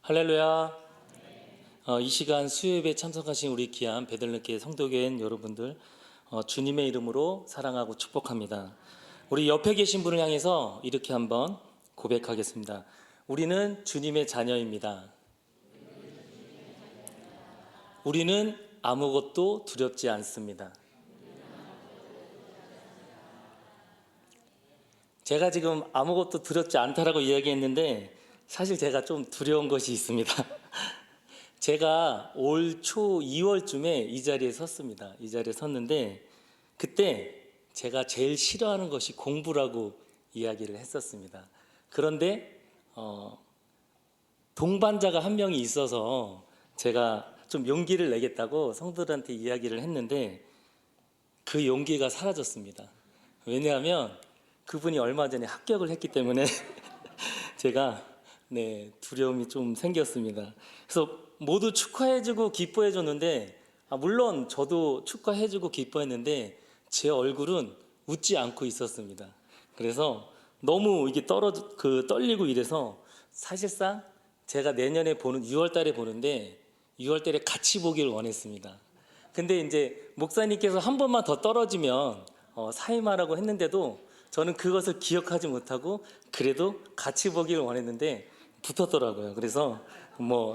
할렐루야. 이 시간 수요예배에 참석하신 우리 귀한 베들레헴 성도교인 여러분들, 주님의 이름으로 사랑하고 축복합니다. 우리 옆에 계신 분을 향해서 이렇게 한번 고백하겠습니다. 우리는 주님의 자녀입니다. 우리는 아무것도 두렵지 않습니다. 제가 지금 아무것도 두렵지 않다라고 이야기했는데 사실 제가 좀 두려운 것이 있습니다. 제가 올 초 2월쯤에 이 자리에 섰습니다. 이 자리에 섰는데 그때 제가 제일 싫어하는 것이 공부라고 이야기를 했었습니다. 그런데 동반자가 한 명이 있어서 제가 좀 용기를 내겠다고 성도들한테 이야기를 했는데 그 용기가 사라졌습니다. 왜냐하면 그분이 얼마 전에 합격을 했기 때문에 제가 두려움이 좀 생겼습니다. 그래서 모두 축하해주고 기뻐해줬는데 물론 저도 축하해주고 기뻐했는데 제 얼굴은 웃지 않고 있었습니다. 그래서 너무 이게 떨리고 이래서 사실상 제가 내년에 보는 6월 달에 보는데 6월 달에 같이 보기를 원했습니다. 근데 이제 목사님께서 한 번만 더 떨어지면 사임하라고 했는데도 저는 그것을 기억하지 못하고 그래도 같이 보기를 원했는데 붙었더라고요. 그래서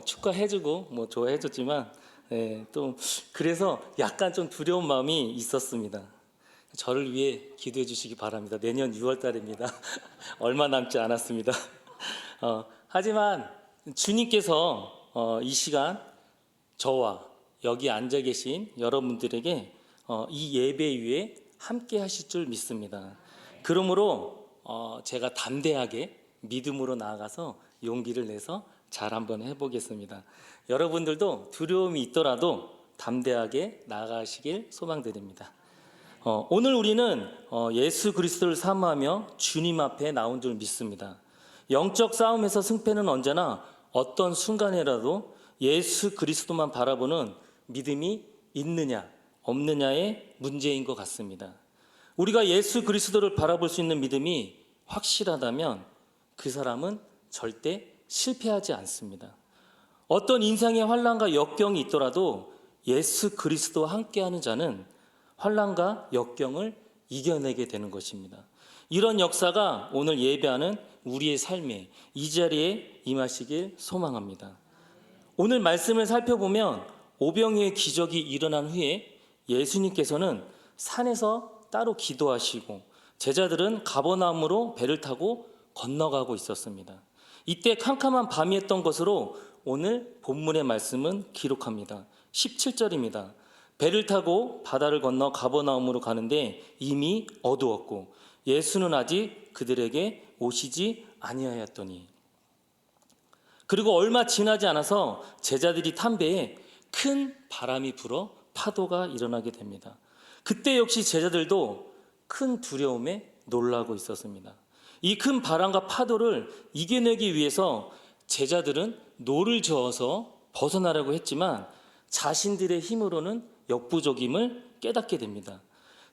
축하해주고 좋아해줬지만 또 그래서 약간 좀 두려운 마음이 있었습니다. 저를 위해 기도해 주시기 바랍니다. 내년 6월 달입니다. 얼마 남지 않았습니다. 하지만 주님께서 이 시간 저와 여기 앉아 계신 여러분들에게 이 예배 위에 함께 하실 줄 믿습니다. 그러므로 제가 담대하게 믿음으로 나아가서 용기를 내서 잘 한번 해보겠습니다. 여러분들도 두려움이 있더라도 담대하게 나아가시길 소망드립니다. 오늘 우리는 예수 그리스도를 사모하며 주님 앞에 나온 줄 믿습니다. 영적 싸움에서 승패는 언제나 어떤 순간이라도 예수 그리스도만 바라보는 믿음이 있느냐 없느냐의 문제인 것 같습니다. 우리가 예수 그리스도를 바라볼 수 있는 믿음이 확실하다면 그 사람은 절대 실패하지 않습니다. 어떤 인생의 환난과 역경이 있더라도 예수 그리스도와 함께하는 자는 환난과 역경을 이겨내게 되는 것입니다. 이런 역사가 오늘 예배하는 우리의 삶에 이 자리에 임하시길 소망합니다. 오늘 말씀을 살펴보면 오병이어의 기적이 일어난 후에 예수님께서는 산에서 따로 기도하시고 제자들은 가버나움으로 배를 타고 건너가고 있었습니다. 이때 캄캄한 밤이었던 것으로 오늘 본문의 말씀은 기록합니다. 17절입니다. 배를 타고 바다를 건너 가버나움으로 가는데 이미 어두웠고 예수는 아직 그들에게 오시지 아니하였더니. 그리고 얼마 지나지 않아서 제자들이 탄 배에 큰 바람이 불어 파도가 일어나게 됩니다. 그때 역시 제자들도 큰 두려움에 놀라고 있었습니다. 이 큰 바람과 파도를 이겨내기 위해서 제자들은 노를 저어서 벗어나려고 했지만 자신들의 힘으로는 역부족임을 깨닫게 됩니다.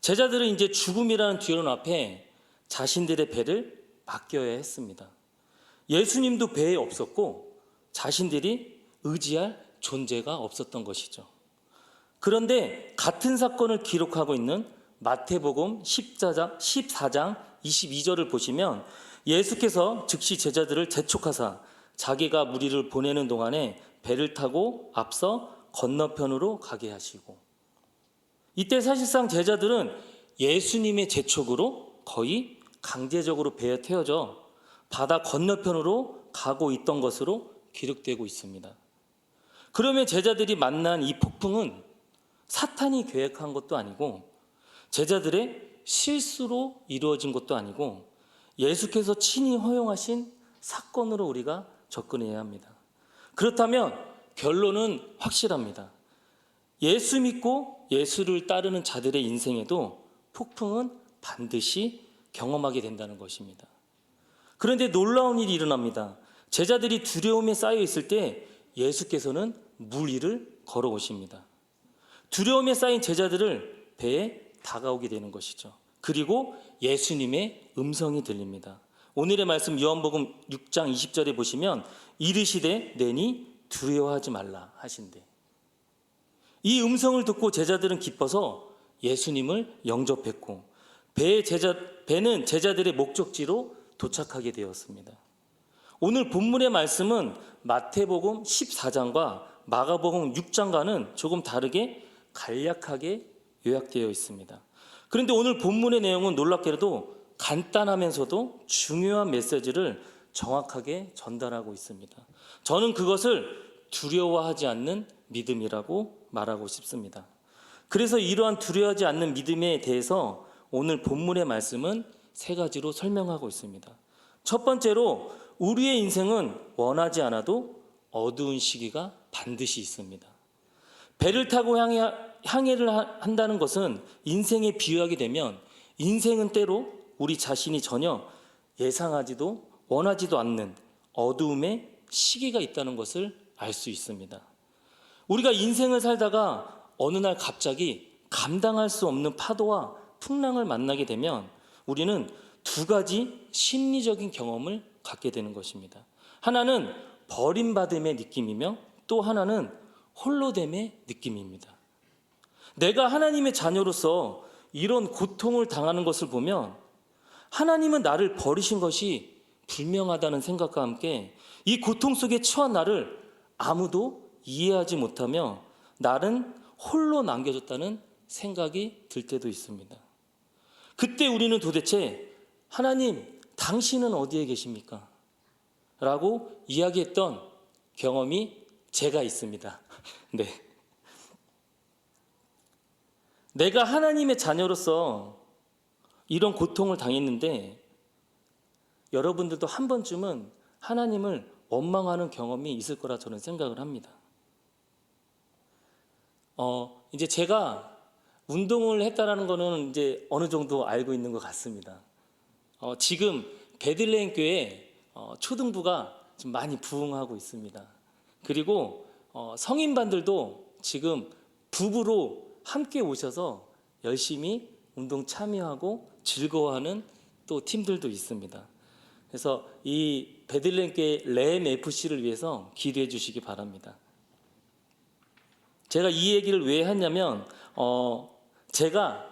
제자들은 이제 죽음이라는 두려움 앞에 자신들의 배를 맡겨야 했습니다. 예수님도 배에 없었고 자신들이 의지할 존재가 없었던 것이죠. 그런데 같은 사건을 기록하고 있는 마태복음 14장 22절을 보시면 예수께서 즉시 제자들을 재촉하사 자기가 무리를 보내는 동안에 배를 타고 앞서 건너편으로 가게 하시고, 이때 사실상 제자들은 예수님의 재촉으로 거의 강제적으로 배에 태워져 바다 건너편으로 가고 있던 것으로 기록되고 있습니다. 그러면 제자들이 만난 이 폭풍은 사탄이 계획한 것도 아니고 제자들의 실수로 이루어진 것도 아니고 예수께서 친히 허용하신 사건으로 우리가 접근해야 합니다. 그렇다면 결론은 확실합니다. 예수 믿고 예수를 따르는 자들의 인생에도 폭풍은 반드시 경험하게 된다는 것입니다. 그런데 놀라운 일이 일어납니다. 제자들이 두려움에 쌓여 있을 때 예수께서는 물 위를 걸어오십니다. 두려움에 쌓인 제자들을 배에 다가오게 되는 것이죠. 그리고 예수님의 음성이 들립니다. 오늘의 말씀 요한복음 6장 20절에 보시면 이르시되 내니 두려워하지 말라 하신대. 이 음성을 듣고 제자들은 기뻐서 예수님을 영접했고 배는 제자들의 목적지로 도착하게 되었습니다. 오늘 본문의 말씀은 마태복음 14장과 마가복음 6장과는 조금 다르게 간략하게 요약되어 있습니다. 그런데 오늘 본문의 내용은 놀랍게도 간단하면서도 중요한 메시지를 정확하게 전달하고 있습니다. 저는 그것을 두려워하지 않는 믿음이라고 말하고 싶습니다. 그래서 이러한 두려워하지 않는 믿음에 대해서 오늘 본문의 말씀은 세 가지로 설명하고 있습니다. 첫 번째로 우리의 인생은 원하지 않아도 어두운 시기가 반드시 있습니다. 배를 타고 항해를 한다는 것은 인생에 비유하게 되면 인생은 때로 우리 자신이 전혀 예상하지도 원하지도 않는 어두움의 시기가 있다는 것을 알 수 있습니다. 우리가 인생을 살다가 어느 날 갑자기 감당할 수 없는 파도와 풍랑을 만나게 되면 우리는 두 가지 심리적인 경험을 갖게 되는 것입니다. 하나는 버림받음의 느낌이며 또 하나는 홀로됨의 느낌입니다. 내가 하나님의 자녀로서 이런 고통을 당하는 것을 보면 하나님은 나를 버리신 것이 분명하다는 생각과 함께 이 고통 속에 처한 나를 아무도 이해하지 못하며 나는 홀로 남겨졌다는 생각이 들 때도 있습니다. 그때 우리는 도대체 하나님, 당신은 어디에 계십니까? 라고 이야기했던 경험이 제가 있습니다. 네. 내가 하나님의 자녀로서 이런 고통을 당했는데 여러분들도 한 번쯤은 하나님을 원망하는 경험이 있을 거라 저는 생각을 합니다. 이제 제가 운동을 했다라는 거는 이제 어느 정도 알고 있는 것 같습니다. 지금 베들레헴 교회 초등부가 좀 많이 부흥하고 있습니다. 그리고 성인반들도 지금 부부로 함께 오셔서 열심히 운동 참여하고 즐거워하는 또 팀들도 있습니다. 그래서 이 베들레헴 교회 램 FC를 위해서 기도해 주시기 바랍니다. 제가 이 얘기를 왜 했냐면 제가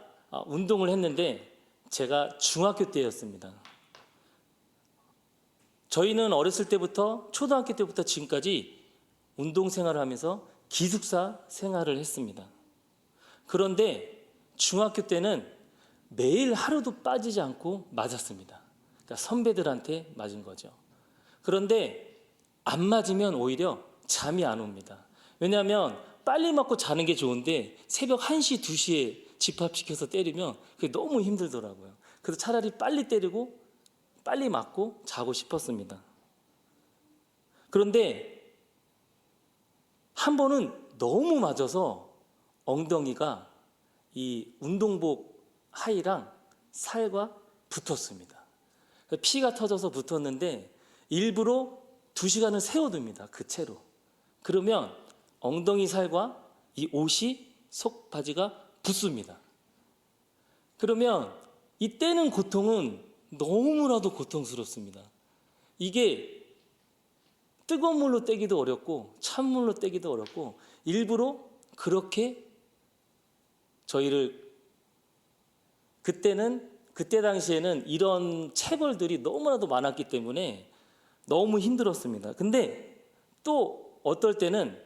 운동을 했는데 제가 중학교 때였습니다. 저희는 어렸을 때부터 초등학교 때부터 지금까지 운동 생활을 하면서 기숙사 생활을 했습니다. 그런데 중학교 때는 매일 하루도 빠지지 않고 맞았습니다. 그러니까 선배들한테 맞은 거죠. 그런데 안 맞으면 오히려 잠이 안 옵니다. 왜냐하면 빨리 맞고 자는 게 좋은데 새벽 1시, 2시에 집합시켜서 때리면 그게 너무 힘들더라고요. 그래서 차라리 빨리 때리고 빨리 맞고 자고 싶었습니다. 그런데 한 번은 너무 맞아서 엉덩이가 이 운동복 하의랑 살과 붙었습니다. 피가 터져서 붙었는데 일부러 2시간을 세워둡니다. 그 채로. 그러면 엉덩이 살과 이 옷이 속 바지가 붙습니다. 그러면 이 떼는 고통은 너무나도 고통스럽습니다. 이게 뜨거운 물로 떼기도 어렵고 찬물로 떼기도 어렵고 일부러 그렇게 저희를 그때 당시에는 이런 체벌들이 너무나도 많았기 때문에 너무 힘들었습니다. 근데 또 어떨 때는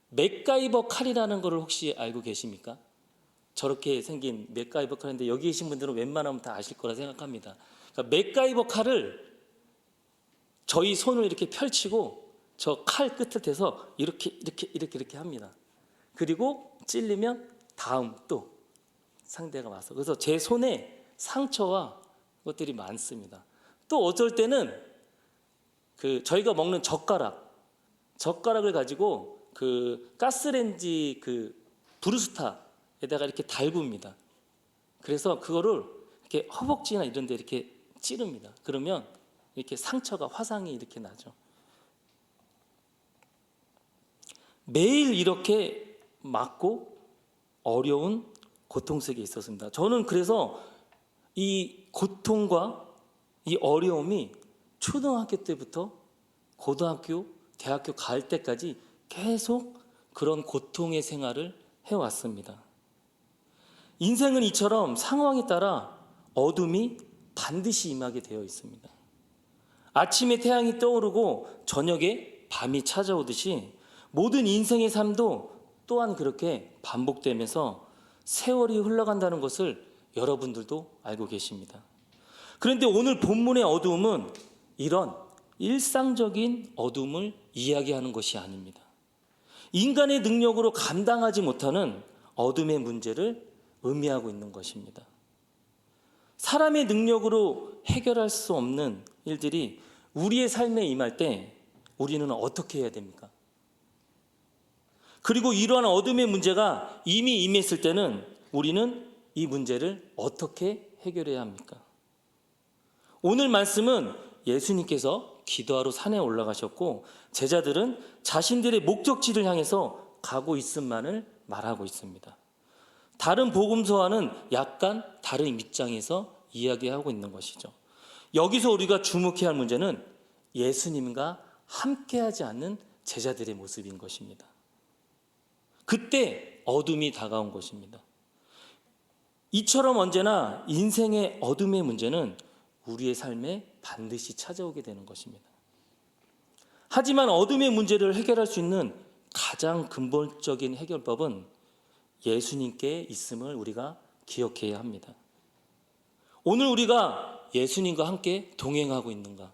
맥가이버 칼이라는 것을 혹시 알고 계십니까? 저렇게 생긴 맥가이버 칼인데 여기 계신 분들은 웬만하면 다 아실 거라 생각합니다. 그러니까 맥가이버 칼을 저희 손을 이렇게 펼치고 저 칼 끝을 대서 이렇게 합니다. 그리고 찔리면 다음 또 상대가 와서 그래서 제 손에 상처와 것들이 많습니다. 또 어쩔 때는 저희가 먹는 젓가락을 가지고 가스레인지 브루스타에다가 이렇게 달굽니다. 그래서 그거를 이렇게 허벅지나 이런 데 이렇게 찌릅니다. 그러면 이렇게 상처가 화상이 이렇게 나죠. 매일 이렇게 맞고 어려운 고통 속에 있었습니다. 저는 그래서 이 고통과 이 어려움이 초등학교 때부터 고등학교, 대학교 갈 때까지 계속 그런 고통의 생활을 해왔습니다. 인생은 이처럼 상황에 따라 어둠이 반드시 임하게 되어 있습니다. 아침에 태양이 떠오르고 저녁에 밤이 찾아오듯이 모든 인생의 삶도 또한 그렇게 반복되면서 세월이 흘러간다는 것을 여러분들도 알고 계십니다. 그런데 오늘 본문의 어두움은 이런 일상적인 어둠을 이야기하는 것이 아닙니다. 인간의 능력으로 감당하지 못하는 어둠의 문제를 의미하고 있는 것입니다. 사람의 능력으로 해결할 수 없는 일들이 우리의 삶에 임할 때 우리는 어떻게 해야 됩니까? 그리고 이러한 어둠의 문제가 이미 임했을 때는 우리는 이 문제를 어떻게 해결해야 합니까? 오늘 말씀은 예수님께서 기도하러 산에 올라가셨고 제자들은 자신들의 목적지를 향해서 가고 있음만을 말하고 있습니다. 다른 복음서와는 약간 다른 입장에서 이야기하고 있는 것이죠. 여기서 우리가 주목해야 할 문제는 예수님과 함께하지 않는 제자들의 모습인 것입니다. 그때 어둠이 다가온 것입니다. 이처럼 언제나 인생의 어둠의 문제는 우리의 삶에 반드시 찾아오게 되는 것입니다. 하지만 어둠의 문제를 해결할 수 있는 가장 근본적인 해결법은 예수님께 있음을 우리가 기억해야 합니다. 오늘 우리가 예수님과 함께 동행하고 있는가?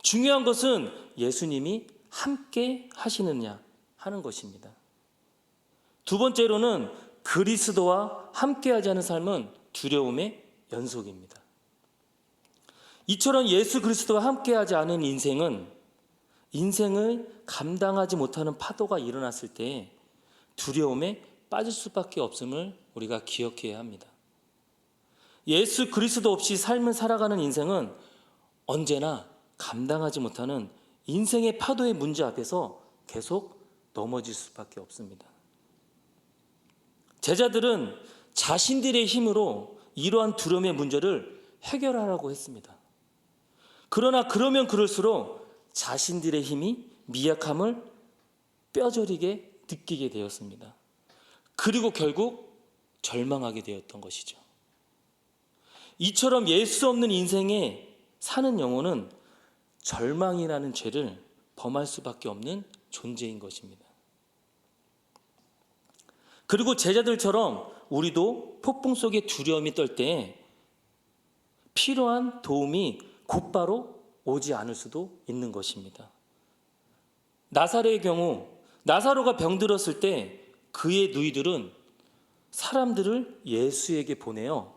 중요한 것은 예수님이 함께 하시느냐 하는 것입니다. 두 번째로는 그리스도와 함께하지 않은 삶은 두려움의 연속입니다. 이처럼 예수 그리스도와 함께하지 않은 인생을 감당하지 못하는 파도가 일어났을 때 두려움에 빠질 수밖에 없음을 우리가 기억해야 합니다. 예수 그리스도 없이 삶을 살아가는 인생은 언제나 감당하지 못하는 인생의 파도의 문제 앞에서 계속 넘어질 수밖에 없습니다. 제자들은 자신들의 힘으로 이러한 두려움의 문제를 해결하라고 했습니다. 그러나 그러면 그럴수록 자신들의 힘이 미약함을 뼈저리게 느끼게 되었습니다. 그리고 결국 절망하게 되었던 것이죠. 이처럼 예수 없는 인생에 사는 영혼은 절망이라는 죄를 범할 수밖에 없는 존재인 것입니다. 그리고 제자들처럼 우리도 폭풍 속에 두려움이 떨 때 필요한 도움이 곧바로 오지 않을 수도 있는 것입니다. 나사로의 경우 나사로가 병들었을 때 그의 누이들은 사람들을 예수에게 보내어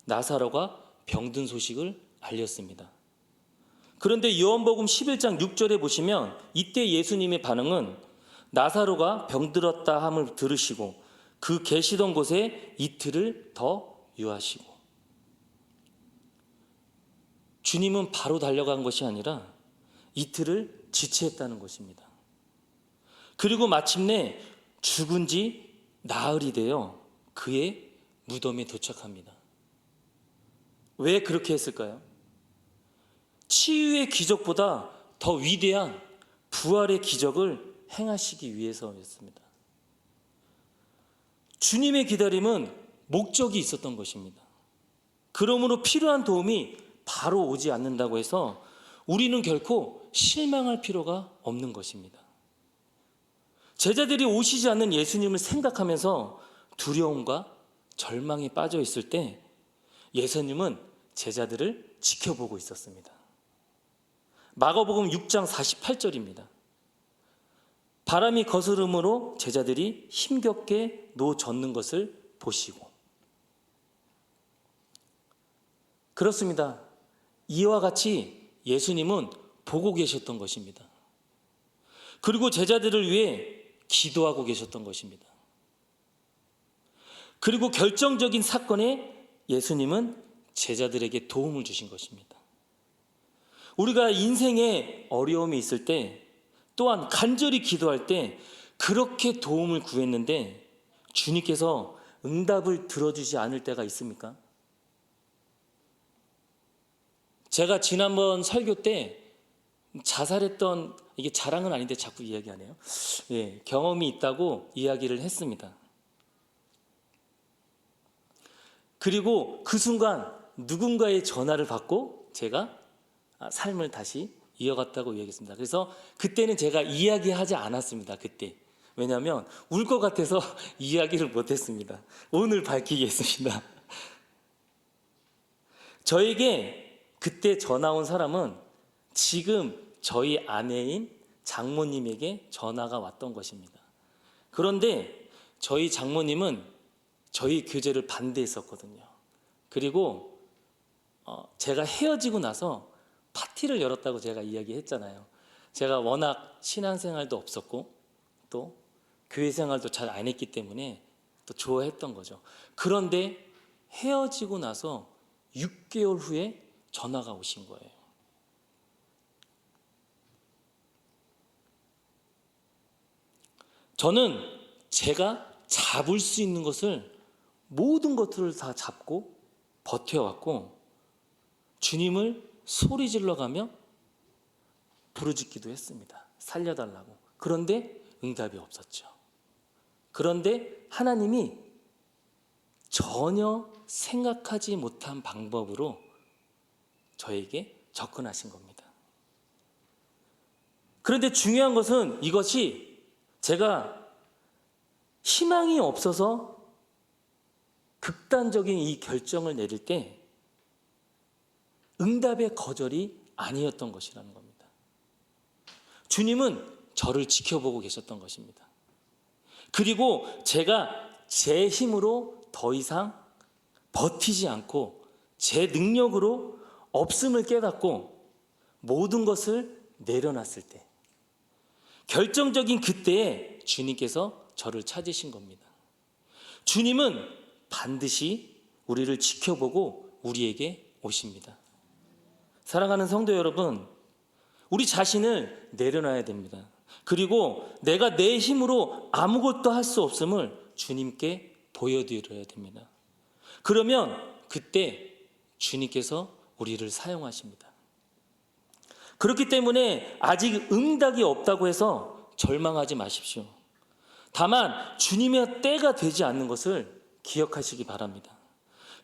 나사로가 병든 소식을 알렸습니다. 그런데 요한복음 11장 6절에 보시면 이때 예수님의 반응은 나사로가 병들었다 함을 들으시고 그 계시던 곳에 이틀을 더 유하시고, 주님은 바로 달려간 것이 아니라 이틀을 지체했다는 것입니다. 그리고 마침내 죽은 지 나흘이 되어 그의 무덤에 도착합니다. 왜 그렇게 했을까요? 치유의 기적보다 더 위대한 부활의 기적을 행하시기 위해서였습니다. 주님의 기다림은 목적이 있었던 것입니다. 그러므로 필요한 도움이 바로 오지 않는다고 해서 우리는 결코 실망할 필요가 없는 것입니다. 제자들이 오시지 않는 예수님을 생각하면서 두려움과 절망에 빠져 있을 때 예수님은 제자들을 지켜보고 있었습니다. 마가복음 6장 48절입니다. 바람이 거스름으로 제자들이 힘겹게 노젓는 것을 보시고. 그렇습니다. 이와 같이 예수님은 보고 계셨던 것입니다. 그리고 제자들을 위해 기도하고 계셨던 것입니다. 그리고 결정적인 사건에 예수님은 제자들에게 도움을 주신 것입니다. 우리가 인생에 어려움이 있을 때 또한 간절히 기도할 때 그렇게 도움을 구했는데 주님께서 응답을 들어주지 않을 때가 있습니까? 제가 지난번 설교 때 자살했던, 이게 자랑은 아닌데 자꾸 이야기하네요. 예, 경험이 있다고 이야기를 했습니다. 그리고 그 순간 누군가의 전화를 받고 제가 삶을 다시 이어갔다고 이야기했습니다. 그래서 그때는 제가 이야기하지 않았습니다. 그때. 왜냐하면 울 것 같아서 이야기를 못했습니다. 오늘 밝히겠습니다. 저에게 그때 전화 온 사람은 지금 저희 아내인 장모님에게 전화가 왔던 것입니다. 그런데 저희 장모님은 저희 교제를 반대했었거든요. 그리고 제가 헤어지고 나서 파티를 열었다고 제가 이야기했잖아요. 제가 워낙 신앙생활도 없었고 또 교회 생활도 잘 안 했기 때문에 또 좋아했던 거죠. 그런데 헤어지고 나서 6개월 후에 전화가 오신 거예요. 저는 제가 잡을 수 있는 것을 모든 것들을 다 잡고 버텨왔고 주님을 소리 질러가며 부르짖기도 했습니다. 살려달라고. 그런데 응답이 없었죠. 그런데 하나님이 전혀 생각하지 못한 방법으로 저에게 접근하신 겁니다. 그런데 중요한 것은 이것이 제가 희망이 없어서 극단적인 이 결정을 내릴 때 응답의 거절이 아니었던 것이라는 겁니다. 주님은 저를 지켜보고 계셨던 것입니다. 그리고 제가 제 힘으로 더 이상 버티지 않고 제 능력으로 없음을 깨닫고 모든 것을 내려놨을 때 결정적인 그때에 주님께서 저를 찾으신 겁니다. 주님은 반드시 우리를 지켜보고 우리에게 오십니다. 사랑하는 성도 여러분, 우리 자신을 내려놔야 됩니다. 그리고 내가 내 힘으로 아무것도 할 수 없음을 주님께 보여드려야 됩니다. 그러면 그때 주님께서 우리를 사용하십니다. 그렇기 때문에 아직 응답이 없다고 해서 절망하지 마십시오. 다만 주님의 때가 되지 않는 것을 기억하시기 바랍니다.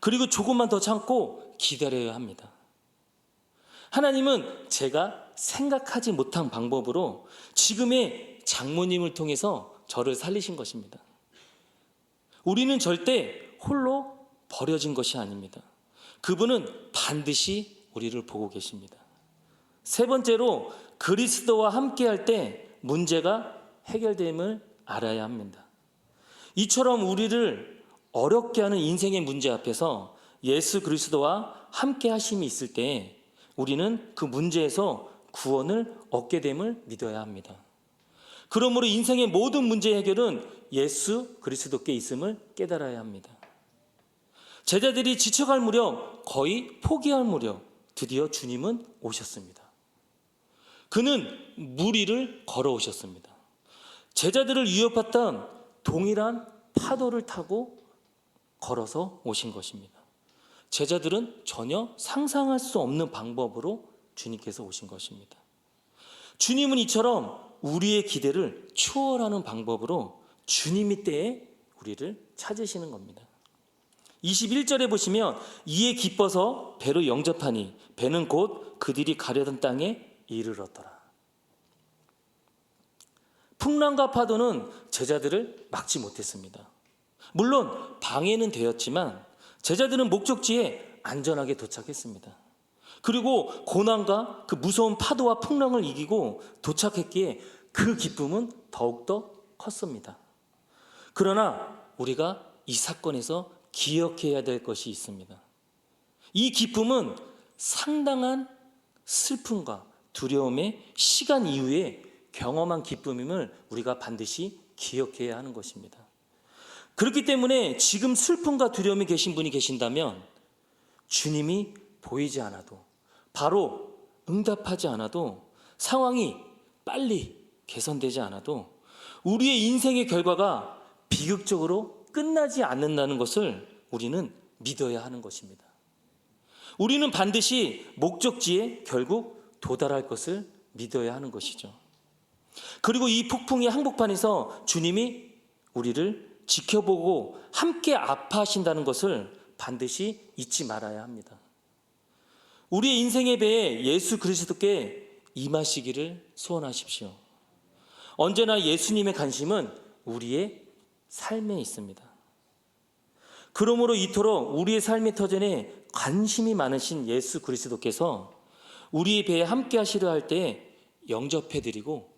그리고 조금만 더 참고 기다려야 합니다. 하나님은 제가 생각하지 못한 방법으로 지금의 장모님을 통해서 저를 살리신 것입니다. 우리는 절대 홀로 버려진 것이 아닙니다. 그분은 반드시 우리를 보고 계십니다. 세 번째로 그리스도와 함께할 때 문제가 해결됨을 알아야 합니다. 이처럼 우리를 어렵게 하는 인생의 문제 앞에서 예수 그리스도와 함께 하심이 있을 때 우리는 그 문제에서 구원을 얻게 됨을 믿어야 합니다. 그러므로 인생의 모든 문제 해결은 예수 그리스도께 있음을 깨달아야 합니다. 제자들이 지쳐갈 무렵, 거의 포기할 무렵 드디어 주님은 오셨습니다. 그는 물 위를 걸어오셨습니다. 제자들을 위협했던 동일한 파도를 타고 걸어서 오신 것입니다. 제자들은 전혀 상상할 수 없는 방법으로 주님께서 오신 것입니다. 주님은 이처럼 우리의 기대를 초월하는 방법으로 주님이 때에 우리를 찾으시는 겁니다. 21절에 보시면 이에 기뻐서 배로 영접하니 배는 곧 그들이 가려던 땅에 이르렀더라. 풍랑과 파도는 제자들을 막지 못했습니다. 물론 방해는 되었지만 제자들은 목적지에 안전하게 도착했습니다. 그리고 고난과 그 무서운 파도와 풍랑을 이기고 도착했기에 그 기쁨은 더욱더 컸습니다. 그러나 우리가 이 사건에서 기억해야 될 것이 있습니다. 이 기쁨은 상당한 슬픔과 두려움의 시간 이후에 경험한 기쁨임을 우리가 반드시 기억해야 하는 것입니다. 그렇기 때문에 지금 슬픔과 두려움이 계신 분이 계신다면 주님이 보이지 않아도 바로 응답하지 않아도 상황이 빨리 개선되지 않아도 우리의 인생의 결과가 비극적으로 끝나지 않는다는 것을 우리는 믿어야 하는 것입니다. 우리는 반드시 목적지에 결국 도달할 것을 믿어야 하는 것이죠. 그리고 이 폭풍의 한복판에서 주님이 우리를 지켜보고 함께 아파하신다는 것을 반드시 잊지 말아야 합니다. 우리의 인생의 배에 예수 그리스도께 임하시기를 소원하십시오. 언제나 예수님의 관심은 우리의 삶에 있습니다. 그러므로 이토록 우리의 삶의 터전에 관심이 많으신 예수 그리스도께서 우리의 배에 함께 하시려 할 때에 영접해드리고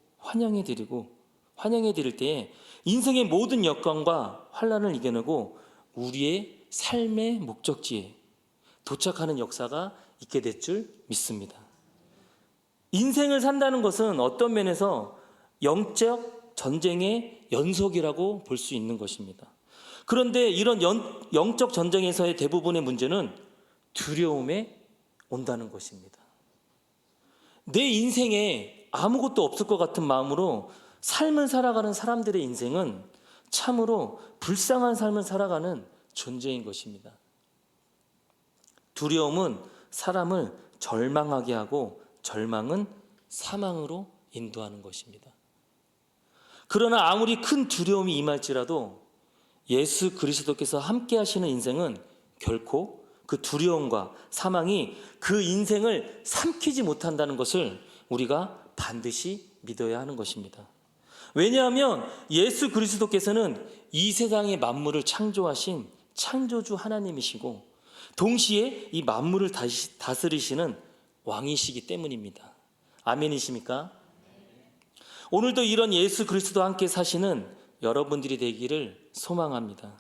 환영해드릴 때에 인생의 모든 역경과 환난을 이겨내고 우리의 삶의 목적지에 도착하는 역사가 있게 될 줄 믿습니다. 인생을 산다는 것은 어떤 면에서 영적 전쟁의 연속이라고 볼 수 있는 것입니다. 그런데 이런 영적 전쟁에서의 대부분의 문제는 두려움에 온다는 것입니다. 내 인생에 아무것도 없을 것 같은 마음으로 삶을 살아가는 사람들의 인생은 참으로 불쌍한 삶을 살아가는 존재인 것입니다. 두려움은 사람을 절망하게 하고 절망은 사망으로 인도하는 것입니다. 그러나 아무리 큰 두려움이 임할지라도 예수 그리스도께서 함께 하시는 인생은 결코 그 두려움과 사망이 그 인생을 삼키지 못한다는 것을 우리가 반드시 믿어야 하는 것입니다. 왜냐하면 예수 그리스도께서는 이 세상의 만물을 창조하신 창조주 하나님이시고 동시에 이 만물을 다스리시는 왕이시기 때문입니다. 아멘이십니까? 오늘도 이런 예수 그리스도와 함께 사시는 여러분들이 되기를 소망합니다.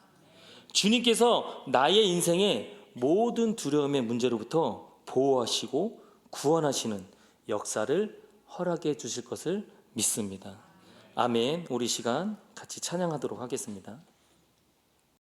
주님께서 나의 인생의 모든 두려움의 문제로부터 보호하시고 구원하시는 역사를 허락해 주실 것을 믿습니다. 아멘. 우리 시간 같이 찬양하도록 하겠습니다.